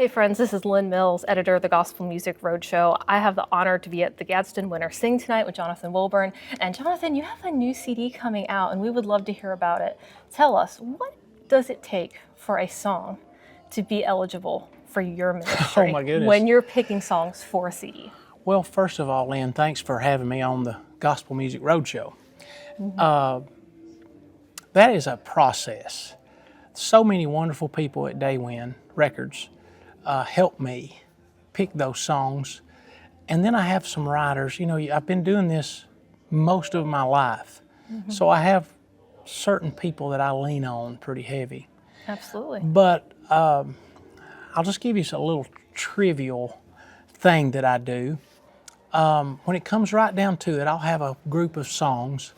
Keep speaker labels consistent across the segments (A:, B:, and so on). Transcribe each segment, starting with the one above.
A: Hey friends, this is Lynn Mills, editor of the Gospel Music Roadshow. I have the honor to be at the Gadsden Winter Sing tonight with Jonathan Wilburn. And Jonathan, you have a new CD coming out and we would love to hear about it. Tell us, what does it take for a song to be eligible for your ministry
B: Oh my goodness.
A: when you're picking songs for a CD?
B: Well, first of all, Lynn, thanks for having me on the Gospel Music Roadshow. That is a process. So many wonderful people at Daywin Records help me pick those songs. And then I have some writers. You know, I've been doing this most of my life. So I have certain people that I lean on pretty heavy.
A: Absolutely.
B: But I'll just give you a little trivial thing that I do. When it comes right down to it, I'll have a group of songs,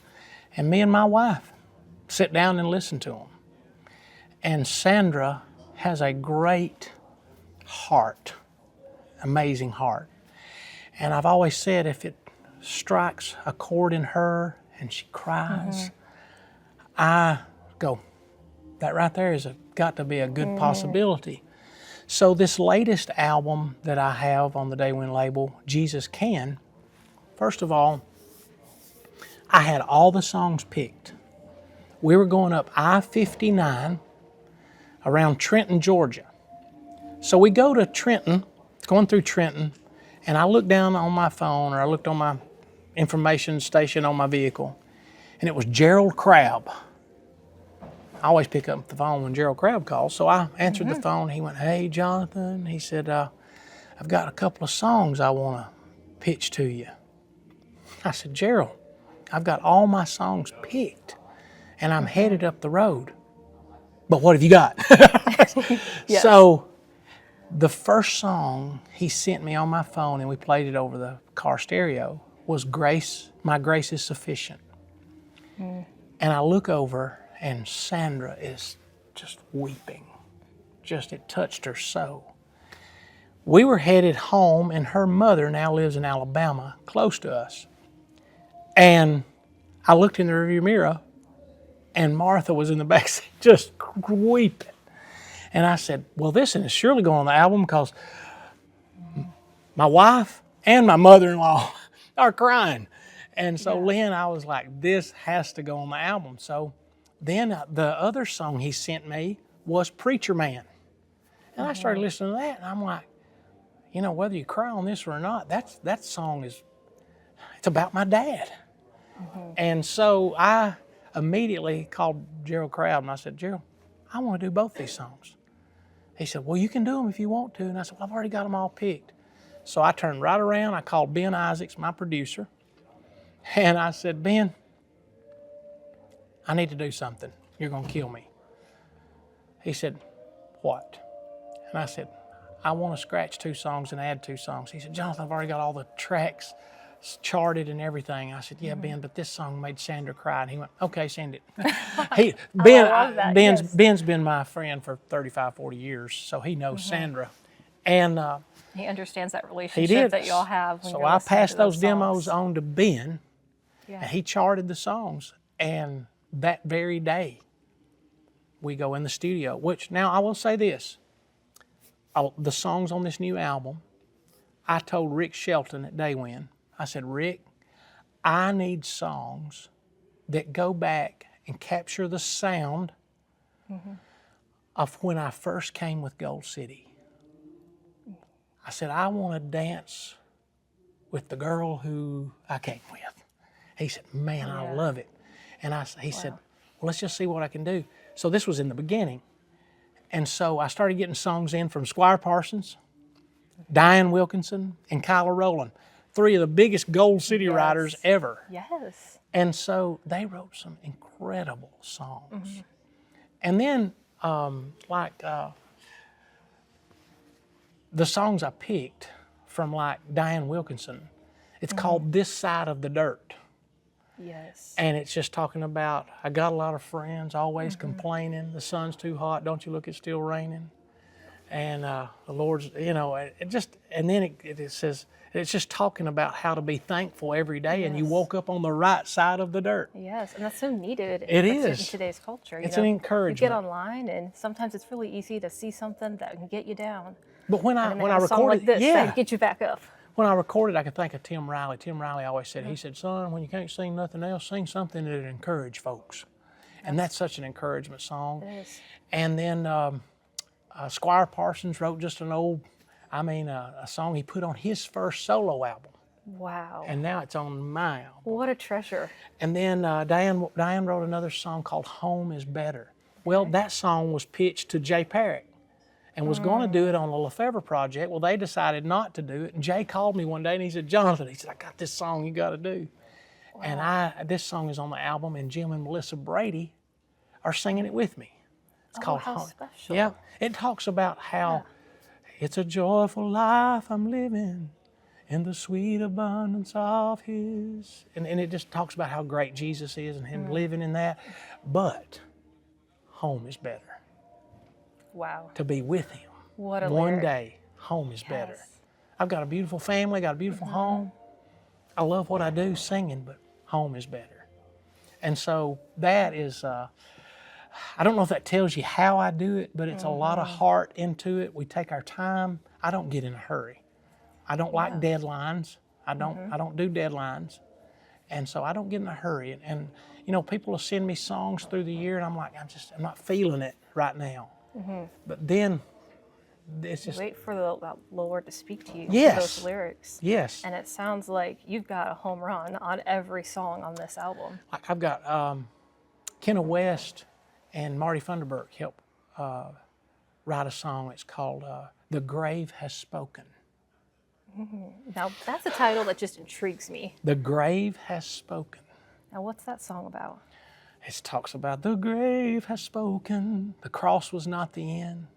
B: and me and my wife sit down and listen to them. And Sandra has a great heart, amazing heart. And I've always said if it strikes a chord in her and she cries, I go, that right there has got to be a good possibility. So this latest album that I have on the Daywin label, Jesus Can, first of all, I had all the songs picked. We were going up I-59 around Trenton, Georgia. So we go to Trenton, going through Trenton, and I looked down on my phone, or I looked on my information station on my vehicle, and it was Gerald Crabb. I always pick up the phone when Gerald Crabb calls, so I answered the phone. He went, "Hey, Jonathan," he said, "I've got a couple of songs I want to pitch to you." I said, "Gerald, I've got all my songs picked, and I'm headed up the road. But what have you got?"
A: Yes.
B: So the first song he sent me on my phone, and we played it over the car stereo, was "Grace, My Grace is Sufficient." And I look over, and Sandra is just weeping. Just, it touched her so. We were headed home, and her mother now lives in Alabama, close to us. And I looked in the rearview mirror, and Martha was in the back seat just weeping. And I said, well, this is surely going on the album because my wife and my mother-in-law are crying. And so Lynn, I was like, this has to go on the album. So then the other song he sent me was Preacher Man. And I started listening to that, and I'm like, you know, whether you cry on this or not, that song it's about my dad. And so I immediately called Gerald Crabb, and I said, "Gerald, I want to do both these songs." He said, "Well, you can do them if you want to." And I said, "Well, I've already got them all picked." So I turned right around. I called Ben Isaacs, my producer, and I said, "Ben, I need to do something. You're going to kill me." He said, "What?" And I said, "I want to scratch 2 songs and add 2 songs." He said, "Jonathan, I've already got all the tracks charted and everything." I said, "Yeah, Ben, but this song made Sandra cry." And he went, "Okay, send it." Ben's been my friend for 35, 40 years, so he knows Sandra. And
A: He understands that
B: he
A: relationship
B: did.
A: that y'all have when
B: So
A: you're
B: I
A: listening
B: passed
A: to
B: those demos
A: songs.
B: on to Ben,
A: Yeah.
B: and he charted the songs. And that very day, we go in the studio, which now I will say this. The songs on this new album, I told Rick Shelton at Daywin, I said, "Rick, I need songs that go back and capture the sound of when I first came with Gold City." I said, "I want to dance with the girl who I came with." He said, "Man, I love it." And he said, "Well, let's just see what I can do." So this was in the beginning. And so I started getting songs in from Squire Parsons, Diane Wilkinson, and Kyla Rowland, 3 of the biggest Gold City writers ever.
A: Yes.
B: And so they wrote some incredible songs. And then, the songs I picked from like Diane Wilkinson, it's called "This Side of the Dirt."
A: Yes.
B: And it's just talking about, I got a lot of friends always complaining, the sun's too hot, don't you look, it's still raining. And the Lord's, you know, and then it says, it's just talking about how to be thankful every day, and you woke up on the right side of the dirt.
A: Yes, and that's so needed
B: It
A: in
B: is.
A: today's culture.
B: It's an encouragement.
A: You get online, and sometimes it's really easy to see something that can get you down.
B: But when I
A: And then they have a song
B: recorded,
A: like this
B: yeah,
A: to get you back up.
B: when I recorded, I could think of Tim Riley. Tim Riley always said, he said, son, when you can't sing nothing else, sing something that encourage folks. And that's such an encouragement song.
A: It is.
B: And then Squire Parsons wrote just an old, a song he put on his first solo album.
A: Wow.
B: And now it's on my album.
A: What a treasure.
B: And then Diane wrote another song called Home is Better. Well, that song was pitched to Jay Parrick and was going to do it on the Lefevre project. Well, they decided not to do it. And Jay called me one day and he said, Jonathan, he said, I got this song you got to do. Wow. And this song is on the album, and Jim and Melissa Brady are singing it with me. It's called
A: how
B: Home.
A: special.
B: Yeah, it talks about how it's a joyful life I'm living in the sweet abundance of His. And it just talks about how great Jesus is and Him living in that. But home is better.
A: Wow.
B: To be with Him.
A: What a
B: One
A: lyric.
B: day, home is better.
A: Yes.
B: I've got a beautiful family, got a beautiful home. I love what I do singing, but home is better. And so that is, I don't know if that tells you how I do it, but it's a lot of heart into it. We take our time. I don't get in a hurry. I don't like deadlines. I don't do deadlines. And so I don't get in a hurry. And you know, people will send me songs through the year and I'm like, I'm not feeling it right now. But then it's just,
A: Wait for the Lord to speak to you
B: Yes.
A: through those lyrics.
B: yes.
A: And it sounds like you've got a home run on every song on this album.
B: Like I've got Kenna West and Marty Funderburk help write a song. It's called The Grave Has Spoken.
A: Now, that's a title that just intrigues me.
B: The Grave Has Spoken.
A: Now, what's that song about?
B: It talks about the grave has spoken, the cross was not the end,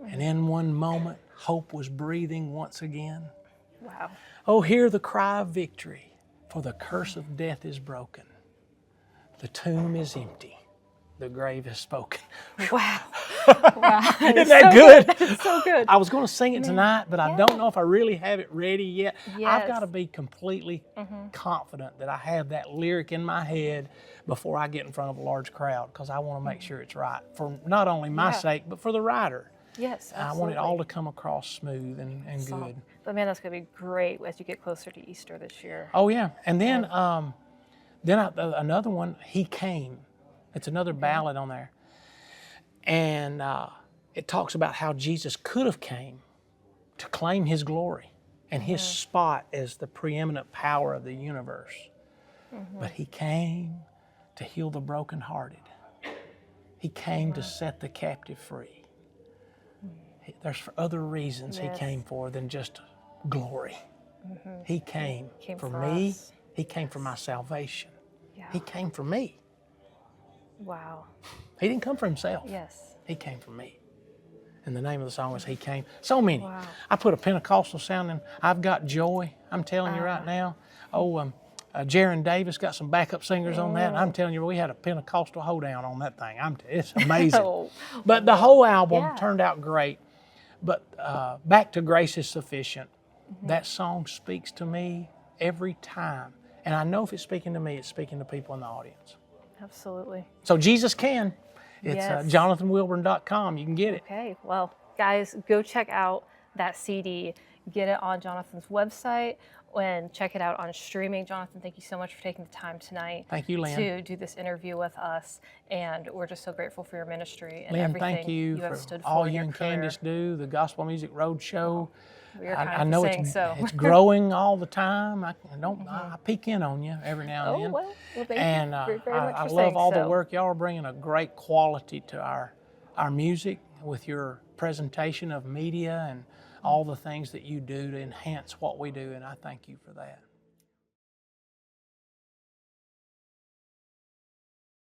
B: and in one moment, hope was breathing once again.
A: Wow.
B: Oh, hear the cry of victory, for the curse of death is broken. The tomb is empty, the grave has spoken.
A: Wow. Wow.
B: Isn't that good?
A: It's so good.
B: I was going to sing it tonight, but I don't know if I really have it ready yet. I've
A: Yes.
B: got to be completely confident that I have that lyric in my head before I get in front of a large crowd, because I want to make sure it's right for not only my sake, but for the writer.
A: Yes, absolutely.
B: I want it all to come across smooth and good.
A: But man, that's going to be great as you get closer to Easter this year.
B: Oh yeah, and then another one, He Came. It's another ballad on there, and it talks about how Jesus could have came to claim His glory and His spot as the preeminent power of the universe. But He came to heal the brokenhearted. He came to set the captive free. There's other reasons He came for than just glory. He came for me.
A: us.
B: He came for my salvation.
A: Yeah.
B: He came for me.
A: Wow.
B: He didn't come for Himself.
A: Yes.
B: He came for me. And the name of the song is He Came. So many.
A: Wow.
B: I put a Pentecostal sound in. I've got joy. I'm telling you right now. Jaron Davis got some backup singers on that. And I'm telling you, we had a Pentecostal hoedown on that thing. It's amazing.
A: Oh,
B: But the whole album
A: Yeah.
B: turned out great. But back to Grace is Sufficient. That song speaks to me every time. And I know if it's speaking to me, it's speaking to people in the audience.
A: absolutely.
B: So Jesus Can. It's
A: Yes.
B: JonathanWilburn.com. You can get it.
A: Okay, well, guys, go check out that CD. Get it on Jonathan's website and check it out on streaming. Jonathan, thank you so much for taking the time tonight
B: Thank you, Lynn.
A: to do this interview with us. And we're just so grateful for your ministry and
B: Lynn,
A: everything
B: thank you
A: have
B: for
A: stood for
B: all
A: in
B: you
A: your
B: and
A: career.
B: Candace do, the Gospel Music Roadshow.
A: We're kind
B: I
A: of
B: know
A: saying so.
B: it's growing all the time. I peek in on you every now and
A: Oh,
B: then.
A: well, thank
B: And
A: you very much
B: I
A: for
B: love
A: saying
B: all the
A: so.
B: work. Y'all are bringing a great quality to our music with your presentation of media and all the things that you do to enhance what we do, and I thank you for that.